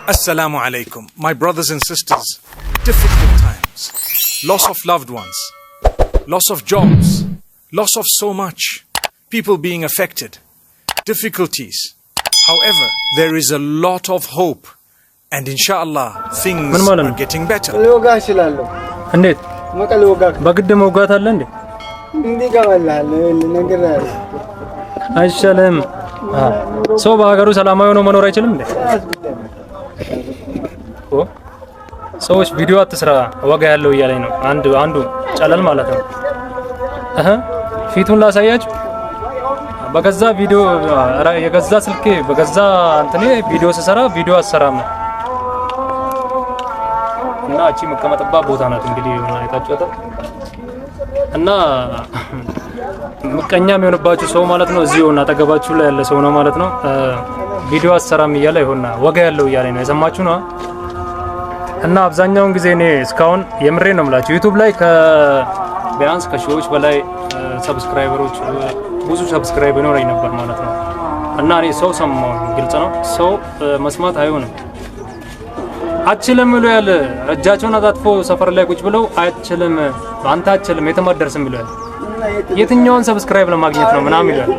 Assalamu alaikum, my brothers and sisters. Difficult times, loss of loved ones, loss of jobs, loss of so much, people being affected, difficulties. However, there is a lot of hope, and inshallah, things are getting better. እንዴት በግድ መውጋት አለ እንዴ? አይሻልም? ሰው በሀገሩ ሰላማዊ ሆኖ መኖር አይችልም እንዴ? ሰዎች ቪዲዮ አትስራ ወጋ ያለው እያለኝ ነው። አንዱ ጨለል ማለት ነው። ፊቱን ላሳያችሁ። በገዛ ቪዲዮ የገዛ ስልኬ በገዛ እንትኔ ቪዲዮ ስሰራ ቪዲዮ አሰራም እና እቺ መቀመጥባት ቦታ ናት። እንግዲህ አይታችሁታ እና ምቀኛ የሚሆንባችሁ ሰው ማለት ነው እዚሁ እና አጠገባችሁ ላይ ያለ ሰው ነው ማለት ነው። ቪዲዮ አሰራም እያለ ይሆንና ወጋ ያለው እያለኝ ነው። የሰማችሁ ነው። እና አብዛኛውን ጊዜ እኔ እስካሁን የምሬ ነው የምላችሁ ዩቲዩብ ላይ ቢያንስ ከሺዎች በላይ ሰብስክራይበሮች ብዙ ሰብስክራይብ ይኖረኝ ነበር ማለት ነው። እና እኔ ሰው ሰማው ግልጽ ነው። ሰው መስማት አይሆንም። አችልም ብሎ ያለ እጃቸውን አጣጥፎ ሰፈር ላይ ቁጭ ብለው አችልም አንተ አችልም የተማደርስም ብለው የትኛውን ሰብስክራይብ ለማግኘት ነው ምናምን ይላል።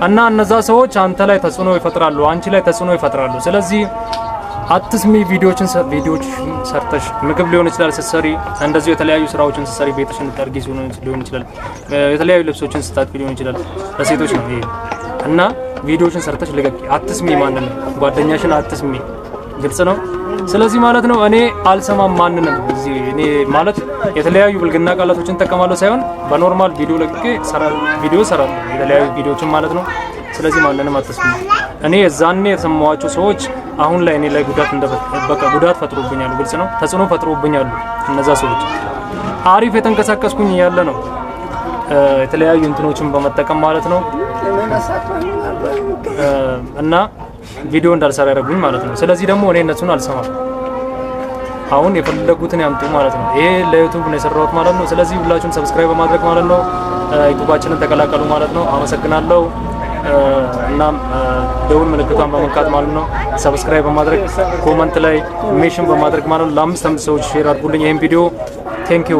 እና እነዛ ሰዎች አንተ ላይ ተጽዕኖ ይፈጥራሉ፣ አንቺ ላይ ተጽዕኖ ይፈጥራሉ። ስለዚህ አትስሚ። ቪዲዮች ሰርተሽ ምግብ ሊሆን ይችላል ስትሰሪ፣ እንደዚህ የተለያዩ ስራዎችን ስትሰሪ፣ ቤትሽን ጠርጊ ሊሆን ይችላል፣ የተለያዩ ልብሶችን ስታጥቢ ሊሆን ይችላል። ለሴቶች ነው ይሄ። እና ቪዲዮችን ሰርተሽ ልቀቂ። አትስሚ፣ ማንንም ጓደኛሽን አትስሚ። ግልጽ ነው። ስለዚህ ማለት ነው እኔ አልሰማም ማንንም። እዚህ እኔ ማለት የተለያዩ ብልግና ቃላቶችን ተጠቀማለሁ ሳይሆን በኖርማል ቪዲዮ ለቅቄ ቪዲዮ ሰራለሁ፣ የተለያዩ ቪዲዮችን ማለት ነው። ስለዚህ ማንንም አትስሚ። እኔ የዛኔ የተሰማዋቸው ሰዎች አሁን ላይ እኔ ላይ ጉዳት ፈጥሮብኛል። ግልጽ ነው። ተጽዕኖ ፈጥሮብኛል። እነዛ ሰዎች አሪፍ የተንቀሳቀስኩኝ ያለ ነው የተለያዩ እንትኖችን በመጠቀም ማለት ነው እና ቪዲዮ እንዳልሰራ ያደረጉኝ ማለት ነው። ስለዚህ ደግሞ እኔ እነሱን አልሰማም። አሁን የፈለጉትን ያምጡ ማለት ነው። ይሄ ለዩቲዩብ ነው የሰራሁት ማለት ነው። ስለዚህ ሁላችሁም ሰብስክራይብ በማድረግ ማለት ነው ዩቲዩባችንን ተቀላቀሉ ማለት ነው። አመሰግናለሁ። እና ደውል ምልክቷን በመንካት ማለት ነው ሰብስክራይብ በማድረግ ኮሜንት ላይ ሜንሽን በማድረግ ማለት ነው ለ5 ሰዎች ሼር አድርጉልኝ ይሄን ቪዲዮ። ቴንክ ዩ